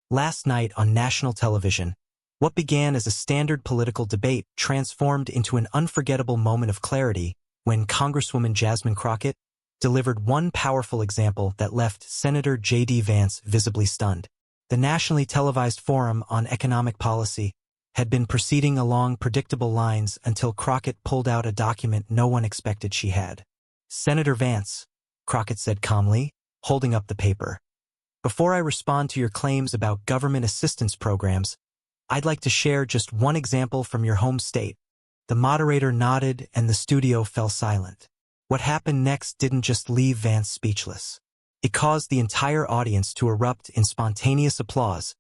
Last night on national television, what began as a standard political debate transformed into an unforgettable moment of clarity when Congresswoman Jasmine Crockett delivered one powerful example that left Senator JD Vance visibly stunned. The nationally televised forum on economic policy had been proceeding along predictable lines until Crockett pulled out a document no one expected she had. "Senator Vance," Crockett said calmly, holding up the paper. "Before I respond to your claims about government assistance programs, I'd like to share just one example from your home state." The moderator nodded and the studio fell silent. What happened next didn't just leave Vance speechless. It caused the entire audience to erupt in spontaneous applause,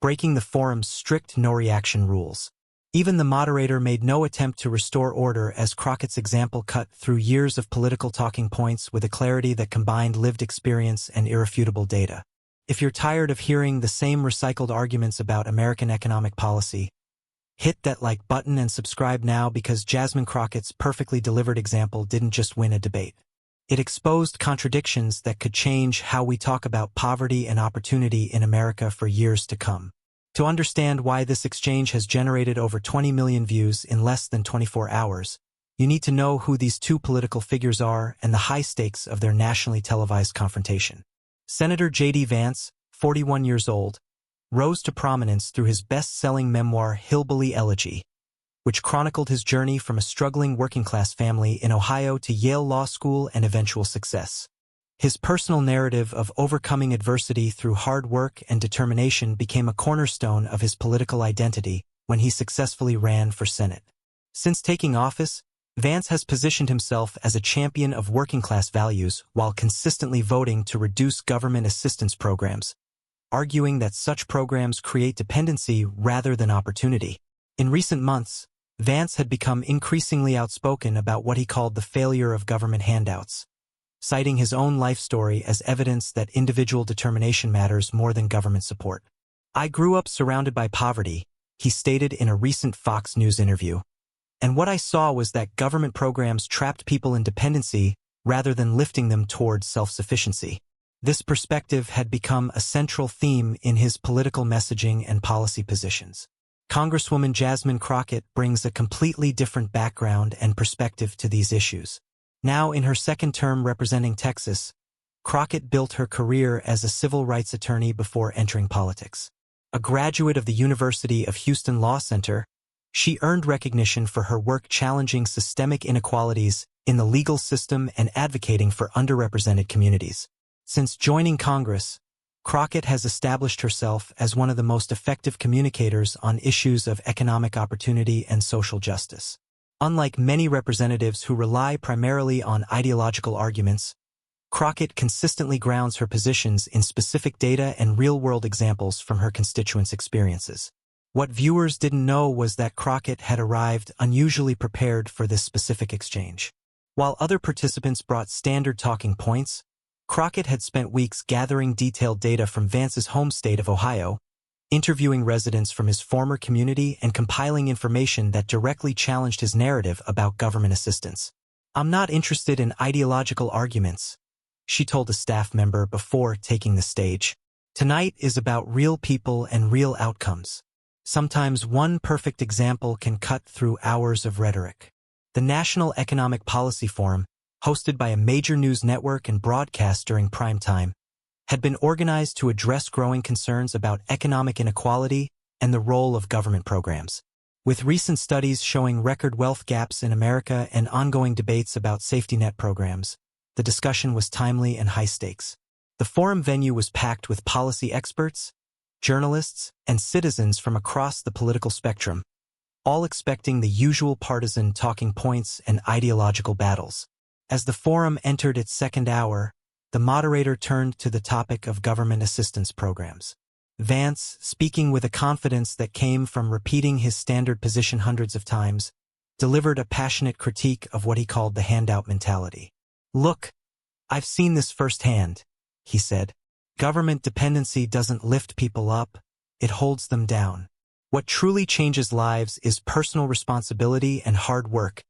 breaking the forum's strict no-reaction rules. Even the moderator made no attempt to restore order as Crockett's example cut through years of political talking points with a clarity that combined lived experience and irrefutable data. If you're tired of hearing the same recycled arguments about American economic policy, hit that like button and subscribe now, because Jasmine Crockett's perfectly delivered example didn't just win a debate. It exposed contradictions that could change how we talk about poverty and opportunity in America for years to come. To understand why this exchange has generated over 20 million views in less than 24 hours, you need to know who these two political figures are and the high stakes of their nationally televised confrontation. Senator JD Vance, 41 years old, rose to prominence through his best-selling memoir Hillbilly Elegy, which chronicled his journey from a struggling working-class family in Ohio to Yale Law School and eventual success. His personal narrative of overcoming adversity through hard work and determination became a cornerstone of his political identity when he successfully ran for Senate. Since taking office, Vance has positioned himself as a champion of working-class values while consistently voting to reduce government assistance programs, arguing that such programs create dependency rather than opportunity. In recent months, Vance had become increasingly outspoken about what he called the failure of government handouts, citing his own life story as evidence that individual determination matters more than government support. "I grew up surrounded by poverty," he stated in a recent Fox News interview, "and what I saw was that government programs trapped people in dependency rather than lifting them towards self-sufficiency." This perspective had become a central theme in his political messaging and policy positions. Congresswoman Jasmine Crockett brings a completely different background and perspective to these issues. Now in her second term representing Texas, Crockett built her career as a civil rights attorney before entering politics. A graduate of the University of Houston Law Center, she earned recognition for her work challenging systemic inequalities in the legal system and advocating for underrepresented communities. Since joining Congress, Crockett has established herself as one of the most effective communicators on issues of economic opportunity and social justice. Unlike many representatives who rely primarily on ideological arguments, Crockett consistently grounds her positions in specific data and real-world examples from her constituents' experiences. What viewers didn't know was that Crockett had arrived unusually prepared for this specific exchange. While other participants brought standard talking points, Crockett had spent weeks gathering detailed data from Vance's home state of Ohio, interviewing residents from his former community and compiling information that directly challenged his narrative about government assistance. "I'm not interested in ideological arguments," she told a staff member before taking the stage. "Tonight is about real people and real outcomes. Sometimes one perfect example can cut through hours of rhetoric." The National Economic Policy Forum, hosted by a major news network and broadcast during prime time, had been organized to address growing concerns about economic inequality and the role of government programs. With recent studies showing record wealth gaps in America and ongoing debates about safety net programs, the discussion was timely and high stakes. The forum venue was packed with policy experts, journalists, and citizens from across the political spectrum, all expecting the usual partisan talking points and ideological battles. As the forum entered its second hour, the moderator turned to the topic of government assistance programs. Vance, speaking with a confidence that came from repeating his standard position hundreds of times, delivered a passionate critique of what he called the handout mentality. "Look, I've seen this firsthand," he said. "Government dependency doesn't lift people up, it holds them down. What truly changes lives is personal responsibility and hard work,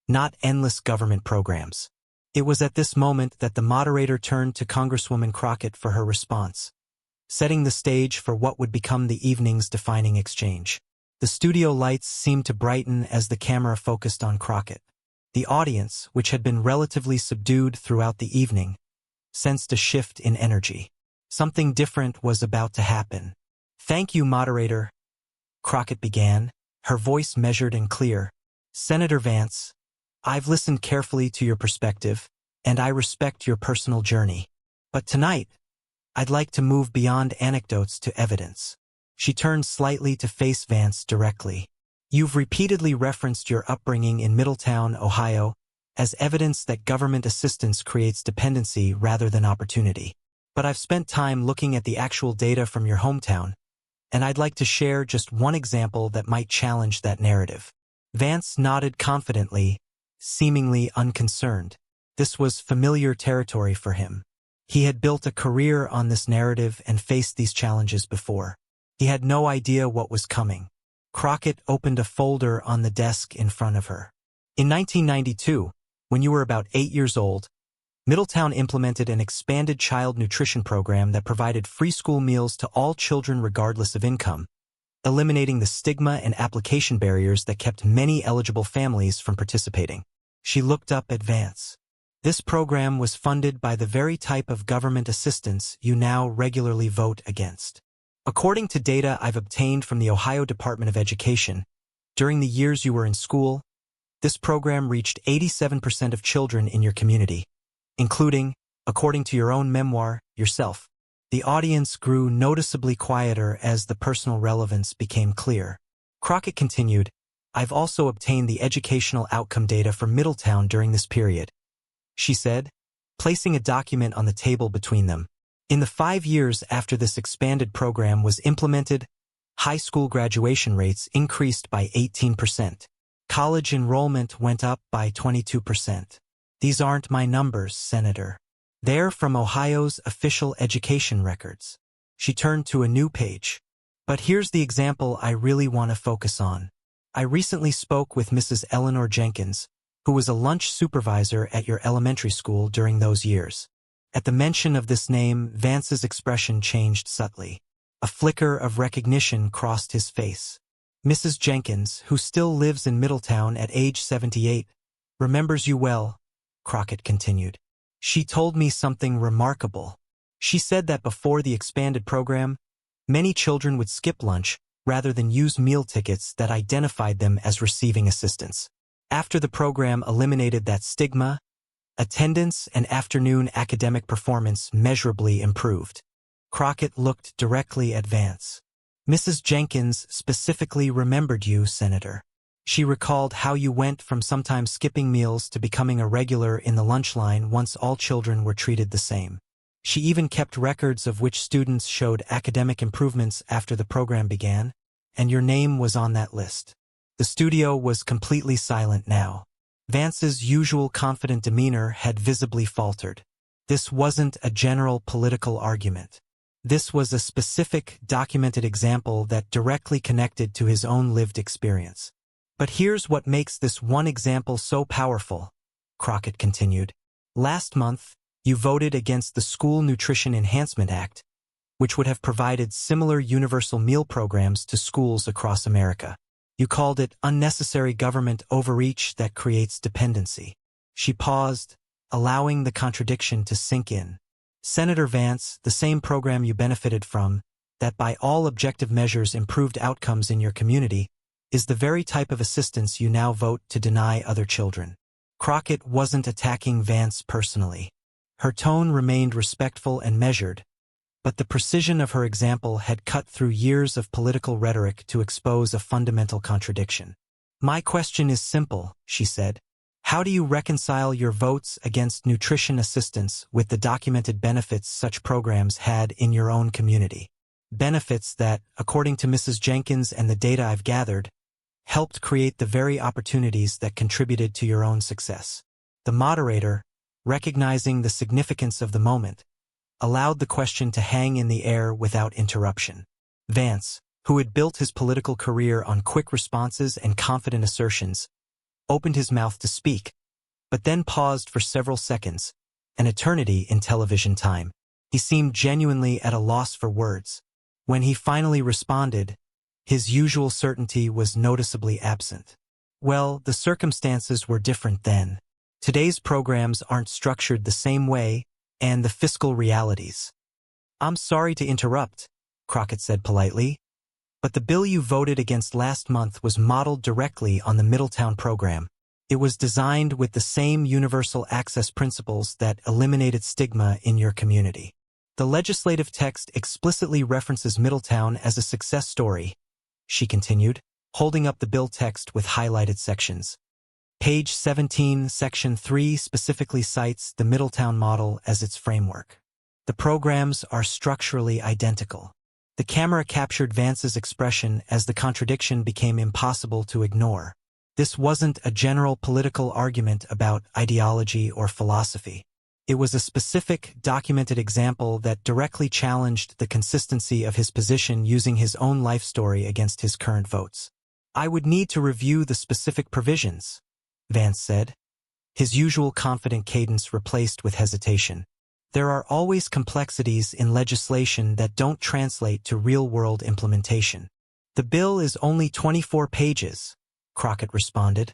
not endless government programs." It was at this moment that the moderator turned to Congresswoman Crockett for her response. setting the stage for what would become the evening's defining exchange. The studio lights seemed to brighten as the camera focused on Crockett. The audience, which had been relatively subdued throughout the evening, sensed a shift in energy. Something different was about to happen. "Thank you, moderator," Crockett began, her voice measured and clear. "Senator Vance, I've listened carefully to your perspective, and I respect your personal journey. But tonight, I'd like to move beyond anecdotes to evidence." She turned slightly to face Vance directly. "You've repeatedly referenced your upbringing in Middletown, Ohio, as evidence that government assistance creates dependency rather than opportunity. But I've spent time looking at the actual data from your hometown, and I'd like to share just one example that might challenge that narrative." Vance nodded confidently, seemingly unconcerned. This was familiar territory for him. He had built a career on this narrative and faced these challenges before. He had no idea what was coming. Crockett opened a folder on the desk in front of her. "In 1992, when you were about 8 years old, Middletown implemented an expanded child nutrition program that provided free school meals to all children regardless of income, eliminating the stigma and application barriers that kept many eligible families from participating." She looked up at Vance. "This program was funded by the very type of government assistance you now regularly vote against. According to data I've obtained from the Ohio Department of Education, during the years you were in school, this program reached 87% of children in your community, including, according to your own memoir, yourself." The audience grew noticeably quieter as the personal relevance became clear. Crockett continued, "I've also obtained the educational outcome data for Middletown during this period," she said, placing a document on the table between them. "In the 5 years after this expanded program was implemented, high school graduation rates increased by 18%. College enrollment went up by 22%. These aren't my numbers, Senator. They're from Ohio's official education records." She turned to a new page. "But here's the example I really want to focus on. I recently spoke with Mrs. Eleanor Jenkins, who was a lunch supervisor at your elementary school during those years." At the mention of this name, Vance's expression changed subtly. A flicker of recognition crossed his face. "Mrs. Jenkins, who still lives in Middletown at age 78, remembers you well," Crockett continued. "She told me something remarkable. She said that before the expanded program, many children would skip lunch rather than use meal tickets that identified them as receiving assistance. After the program eliminated that stigma, attendance and afternoon academic performance measurably improved." Crockett looked directly at Vance. "Mrs. Jenkins specifically remembered you, Senator. She recalled how you went from sometimes skipping meals to becoming a regular in the lunch line once all children were treated the same. She even kept records of which students showed academic improvements after the program began, and your name was on that list." The studio was completely silent now. Vance's usual confident demeanor had visibly faltered. This wasn't a general political argument. This was a specific, documented example that directly connected to his own lived experience. "But here's what makes this one example so powerful," Crockett continued. "Last month, you voted against the School Nutrition Enhancement Act, which would have provided similar universal meal programs to schools across America. You called it unnecessary government overreach that creates dependency." She paused, allowing the contradiction to sink in. "Senator Vance, the same program you benefited from, that by all objective measures improved outcomes in your community, is the very type of assistance you now vote to deny other children." Crockett wasn't attacking Vance personally. Her tone remained respectful and measured, but the precision of her example had cut through years of political rhetoric to expose a fundamental contradiction. "My question is simple," she said. "How do you reconcile your votes against nutrition assistance with the documented benefits such programs had in your own community? Benefits that, according to Mrs. Jenkins and the data I've gathered, helped create the very opportunities that contributed to your own success." The moderator, recognizing the significance of the moment, allowed the question to hang in the air without interruption. Vance, who had built his political career on quick responses and confident assertions, opened his mouth to speak, but then paused for several seconds, an eternity in television time. He seemed genuinely at a loss for words. When he finally responded, his usual certainty was noticeably absent. Well, the circumstances were different then. Today's programs aren't structured the same way, and the fiscal realities. I'm sorry to interrupt, Crockett said politely, but the bill you voted against last month was modeled directly on the Middletown program. It was designed with the same universal access principles that eliminated stigma in your community. The legislative text explicitly references Middletown as a success story, she continued, holding up the bill text with highlighted sections. Page 17, Section 3 specifically cites the Middletown model as its framework. The programs are structurally identical. The camera captured Vance's expression as the contradiction became impossible to ignore. This wasn't a general political argument about ideology or philosophy. It was a specific, documented example that directly challenged the consistency of his position using his own life story against his current votes. I would need to review the specific provisions, Vance said, his usual confident cadence replaced with hesitation. There are always complexities in legislation that don't translate to real-world implementation. The bill is only 24 pages, Crockett responded,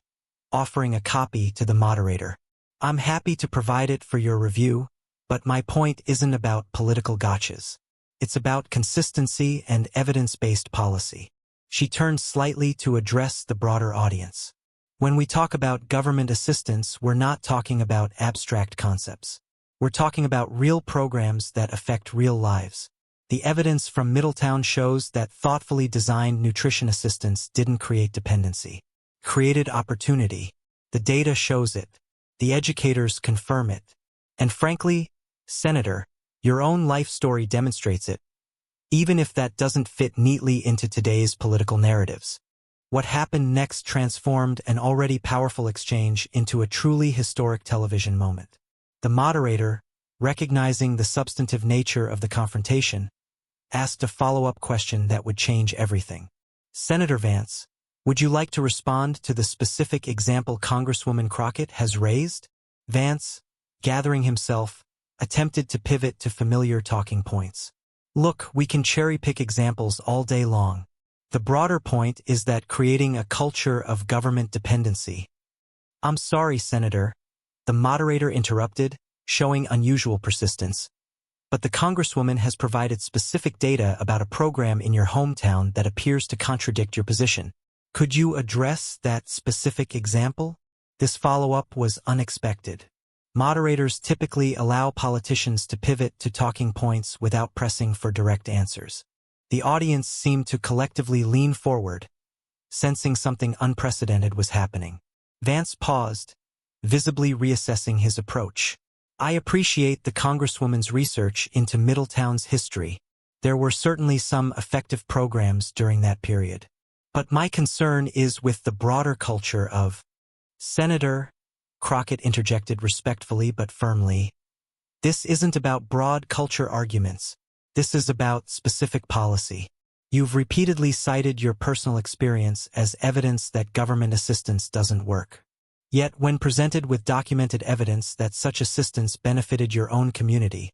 offering a copy to the moderator. I'm happy to provide it for your review, but my point isn't about political gotchas. It's about consistency and evidence-based policy. She turned slightly to address the broader audience. When we talk about government assistance, we're not talking about abstract concepts. We're talking about real programs that affect real lives. The evidence from Middletown shows that thoughtfully designed nutrition assistance didn't create dependency. It created opportunity. The data shows it. The educators confirm it. And frankly, Senator, your own life story demonstrates it, even if that doesn't fit neatly into today's political narratives. What happened next transformed an already powerful exchange into a truly historic television moment. The moderator, recognizing the substantive nature of the confrontation, asked a follow-up question that would change everything. Senator Vance, would you like to respond to the specific example Congresswoman Crockett has raised? Vance, gathering himself, attempted to pivot to familiar talking points. Look, we can cherry-pick examples all day long. The broader point is that creating a culture of government dependency. I'm sorry, Senator, the moderator interrupted, showing unusual persistence. But the Congresswoman has provided specific data about a program in your hometown that appears to contradict your position. Could you address that specific example? This follow-up was unexpected. Moderators typically allow politicians to pivot to talking points without pressing for direct answers. The audience seemed to collectively lean forward, sensing something unprecedented was happening. Vance paused, visibly reassessing his approach. I appreciate the Congresswoman's research into Middletown's history. There were certainly some effective programs during that period. But my concern is with the broader culture of... Senator, Crockett interjected respectfully but firmly, this isn't about broad culture arguments. This is about specific policy. You've repeatedly cited your personal experience as evidence that government assistance doesn't work. Yet when presented with documented evidence that such assistance benefited your own community,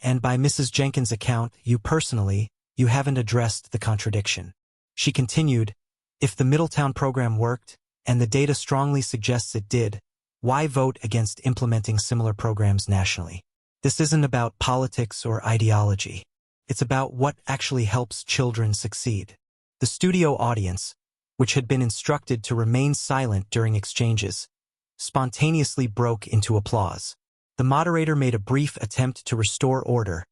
and by Mrs. Jenkins' account, you haven't addressed the contradiction. She continued, if the Middletown program worked, and the data strongly suggests it did, why vote against implementing similar programs nationally? This isn't about politics or ideology. It's about what actually helps children succeed. The studio audience, which had been instructed to remain silent during exchanges, spontaneously broke into applause. The moderator made a brief attempt to restore order,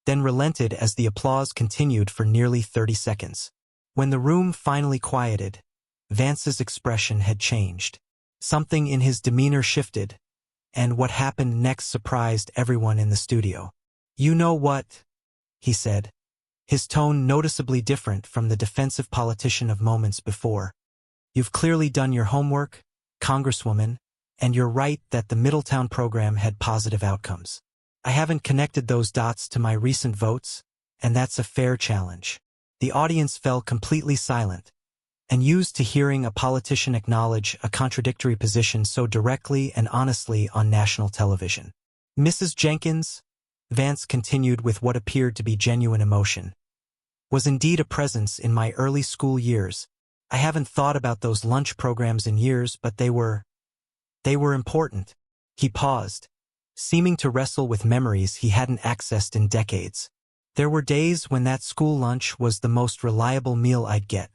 then relented as the applause continued for nearly 30 seconds. When the room finally quieted, Vance's expression had changed. Something in his demeanor shifted, and what happened next surprised everyone in the studio. You know what? He said, his tone noticeably different from the defensive politician of moments before. You've clearly done your homework, Congresswoman, and you're right that the Middletown program had positive outcomes. I haven't connected those dots to my recent votes, and that's a fair challenge. The audience fell completely silent, and used to hearing a politician acknowledge a contradictory position so directly and honestly on national television. Mrs. Jenkins, Vance continued with what appeared to be genuine emotion, was indeed a presence in my early school years. I haven't thought about those lunch programs in years, but they were important. He paused, seeming to wrestle with memories he hadn't accessed in decades. There were days when that school lunch was the most reliable meal I'd get.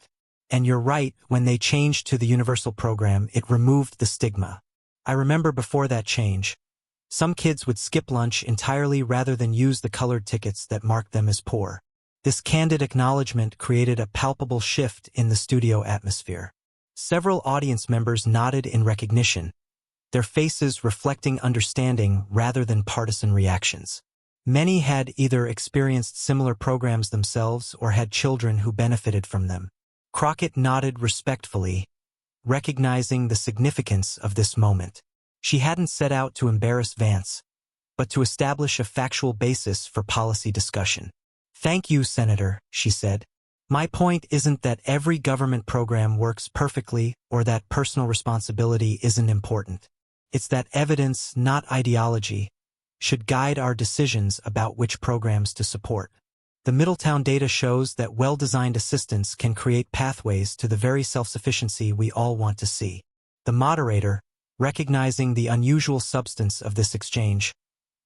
And you're right, when they changed to the universal program, it removed the stigma. I remember before that change, some kids would skip lunch entirely rather than use the colored tickets that marked them as poor. This candid acknowledgement created a palpable shift in the studio atmosphere. Several audience members nodded in recognition, their faces reflecting understanding rather than partisan reactions. Many had either experienced similar programs themselves or had children who benefited from them. Crockett nodded respectfully, recognizing the significance of this moment. She hadn't set out to embarrass Vance, but to establish a factual basis for policy discussion. "Thank you, Senator," she said. "My point isn't that every government program works perfectly or that personal responsibility isn't important. It's that evidence, not ideology, should guide our decisions about which programs to support. The Middletown data shows that well-designed assistance can create pathways to the very self-sufficiency we all want to see." The moderator, recognizing the unusual substance of this exchange,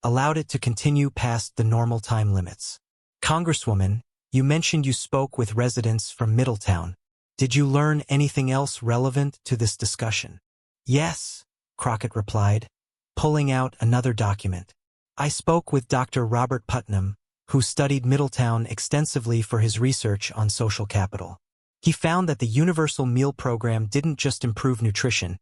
allowed it to continue past the normal time limits. "Congresswoman, you mentioned you spoke with residents from Middletown. Did you learn anything else relevant to this discussion?" "Yes," Crockett replied, pulling out another document. "I spoke with Dr. Robert Putnam, who studied Middletown extensively for his research on social capital. He found that the Universal Meal Program didn't just improve nutrition,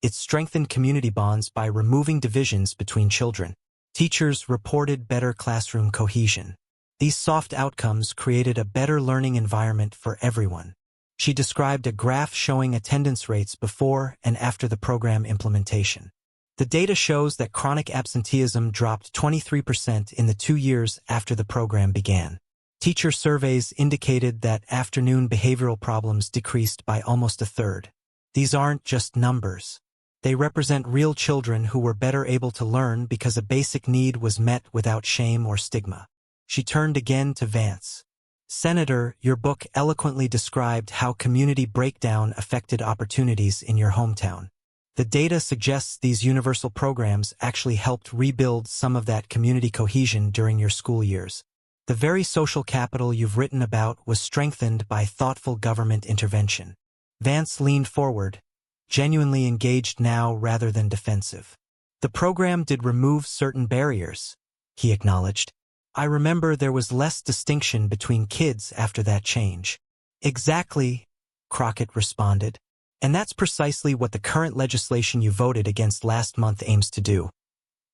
it strengthened community bonds by removing divisions between children. Teachers reported better classroom cohesion. These soft outcomes created a better learning environment for everyone." She described a graph showing attendance rates before and after the program implementation. The data shows that chronic absenteeism dropped 23% in the 2 years after the program began. Teacher surveys indicated that afternoon behavioral problems decreased by almost a third. These aren't just numbers. They represent real children who were better able to learn because a basic need was met without shame or stigma. She turned again to Vance. "Senator, your book eloquently described how community breakdown affected opportunities in your hometown. The data suggests these universal programs actually helped rebuild some of that community cohesion during your school years. The very social capital you've written about was strengthened by thoughtful government intervention." Vance leaned forward, genuinely engaged now rather than defensive. "The program did remove certain barriers," he acknowledged. "I remember there was less distinction between kids after that change." "Exactly," Crockett responded. "And that's precisely what the current legislation you voted against last month aims to do.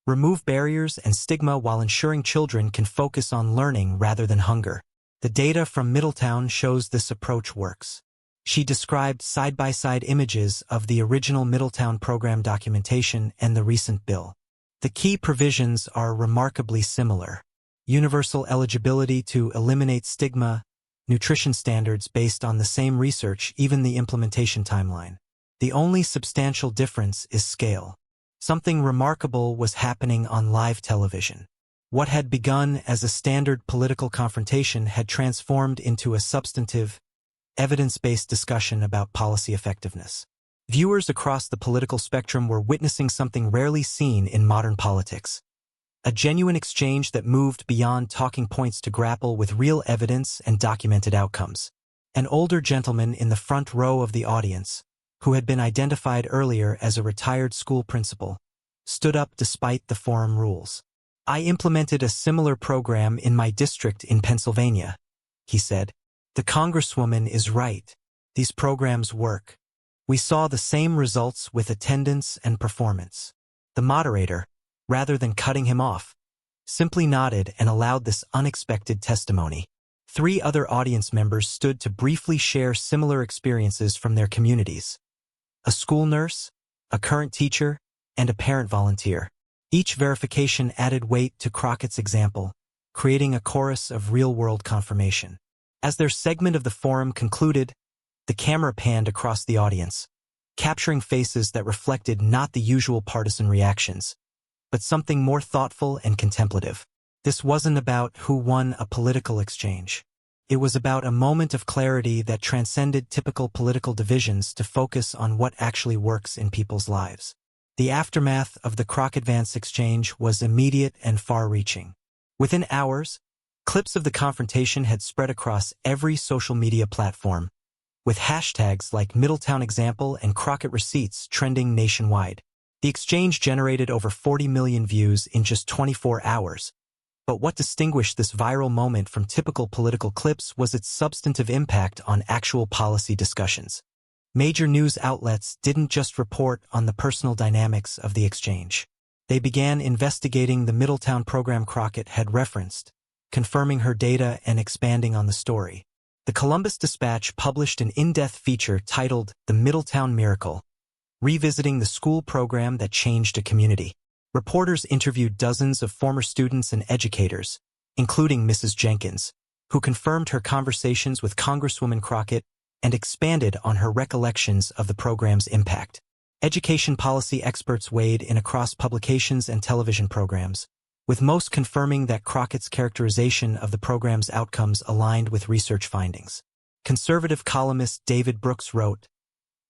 Remove barriers and stigma while ensuring children can focus on learning rather than hunger. The data from Middletown shows this approach works." She described side-by-side images of the original Middletown program documentation and the recent bill. The key provisions are remarkably similar. Universal eligibility to eliminate stigma, nutrition standards based on the same research, even the implementation timeline. The only substantial difference is scale. Something remarkable was happening on live television. What had begun as a standard political confrontation had transformed into a substantive, evidence-based discussion about policy effectiveness. Viewers across the political spectrum were witnessing something rarely seen in modern politics. A genuine exchange that moved beyond talking points to grapple with real evidence and documented outcomes. An older gentleman in the front row of the audience, who had been identified earlier as a retired school principal, stood up despite the forum rules. "I implemented a similar program in my district in Pennsylvania," he said. "The Congresswoman is right. These programs work. We saw the same results with attendance and performance." The moderator, rather than cutting him off, simply nodded and allowed this unexpected testimony. 3 other audience members stood to briefly share similar experiences from their communities. A school nurse, a current teacher, and a parent volunteer. Each verification added weight to Crockett's example, creating a chorus of real-world confirmation. As their segment of the forum concluded, the camera panned across the audience, capturing faces that reflected not the usual partisan reactions, but something more thoughtful and contemplative. This wasn't about who won a political exchange. It was about a moment of clarity that transcended typical political divisions to focus on what actually works in people's lives. The aftermath of the Crockett-Vance exchange was immediate and far-reaching. Within hours, clips of the confrontation had spread across every social media platform, with hashtags like Middletown Example and Crockett Receipts trending nationwide. The exchange generated over 40 million views in just 24 hours. But what distinguished this viral moment from typical political clips was its substantive impact on actual policy discussions. Major news outlets didn't just report on the personal dynamics of the exchange. They began investigating the Middletown program Crockett had referenced, confirming her data and expanding on the story. The Columbus Dispatch published an in-depth feature titled The Middletown Miracle, revisiting the school program that changed a community. Reporters interviewed dozens of former students and educators, including Mrs. Jenkins, who confirmed her conversations with Congresswoman Crockett and expanded on her recollections of the program's impact. Education policy experts weighed in across publications and television programs, with most confirming that Crockett's characterization of the program's outcomes aligned with research findings. Conservative columnist David Brooks wrote,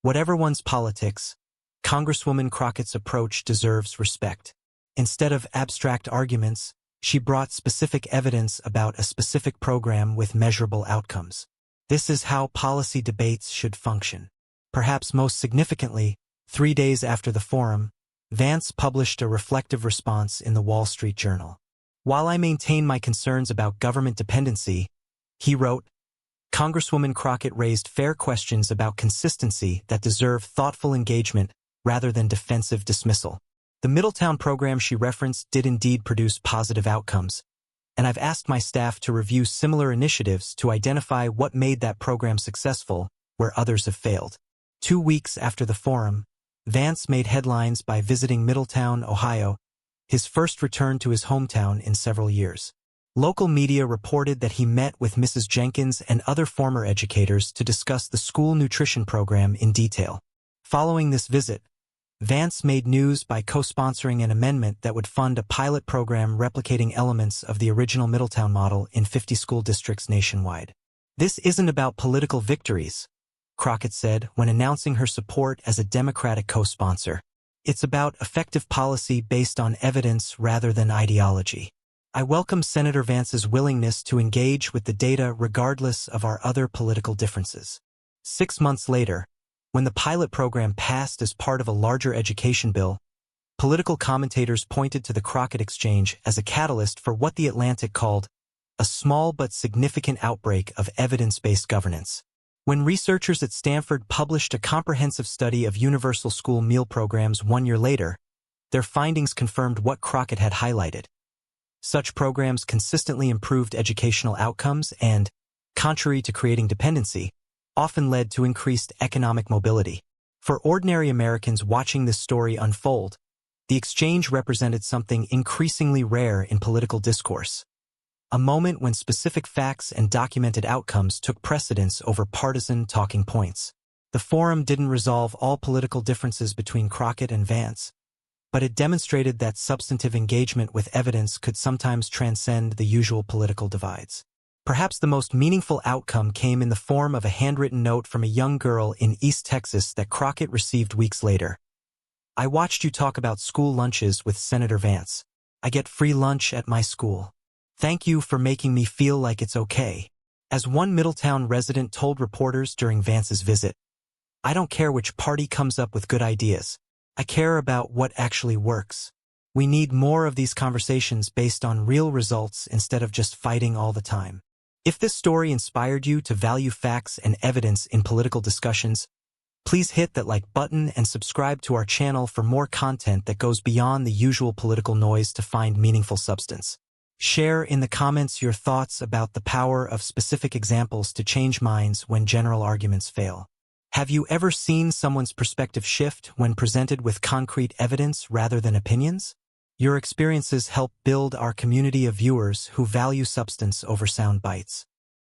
"Whatever one's politics, Congresswoman Crockett's approach deserves respect. Instead of abstract arguments, she brought specific evidence about a specific program with measurable outcomes. This is how policy debates should function." Perhaps most significantly, 3 days after the forum, Vance published a reflective response in the Wall Street Journal. "While I maintain my concerns about government dependency," he wrote, "Congresswoman Crockett raised fair questions about consistency that deserve thoughtful engagement rather than defensive dismissal. The Middletown program she referenced did indeed produce positive outcomes, and I've asked my staff to review similar initiatives to identify what made that program successful where others have failed." 2 weeks after the forum, Vance made headlines by visiting Middletown, Ohio, his first return to his hometown in several years. Local media reported that he met with Mrs. Jenkins and other former educators to discuss the school nutrition program in detail. Following this visit, Vance made news by co-sponsoring an amendment that would fund a pilot program replicating elements of the original Middletown model in 50 school districts nationwide. "This isn't about political victories," Crockett said when announcing her support as a Democratic co-sponsor. "It's about effective policy based on evidence rather than ideology. I welcome Senator Vance's willingness to engage with the data regardless of our other political differences." 6 months later, when the pilot program passed as part of a larger education bill, political commentators pointed to the Crockett exchange as a catalyst for what The Atlantic called a small but significant outbreak of evidence-based governance. When researchers at Stanford published a comprehensive study of universal school meal programs 1 year later, their findings confirmed what Crockett had highlighted. Such programs consistently improved educational outcomes and, contrary to creating dependency, often led to increased economic mobility. For ordinary Americans watching this story unfold, the exchange represented something increasingly rare in political discourse. A moment when specific facts and documented outcomes took precedence over partisan talking points. The forum didn't resolve all political differences between Crockett and Vance, but it demonstrated that substantive engagement with evidence could sometimes transcend the usual political divides. Perhaps the most meaningful outcome came in the form of a handwritten note from a young girl in East Texas that Crockett received weeks later. "I watched you talk about school lunches with Senator Vance. I get free lunch at my school. Thank you for making me feel like it's okay." As one Middletown resident told reporters during Vance's visit, "I don't care which party comes up with good ideas. I care about what actually works. We need more of these conversations based on real results instead of just fighting all the time." If this story inspired you to value facts and evidence in political discussions, please hit that like button and subscribe to our channel for more content that goes beyond the usual political noise to find meaningful substance. Share in the comments your thoughts about the power of specific examples to change minds when general arguments fail. Have you ever seen someone's perspective shift when presented with concrete evidence rather than opinions? Your experiences help build our community of viewers who value substance over sound bites.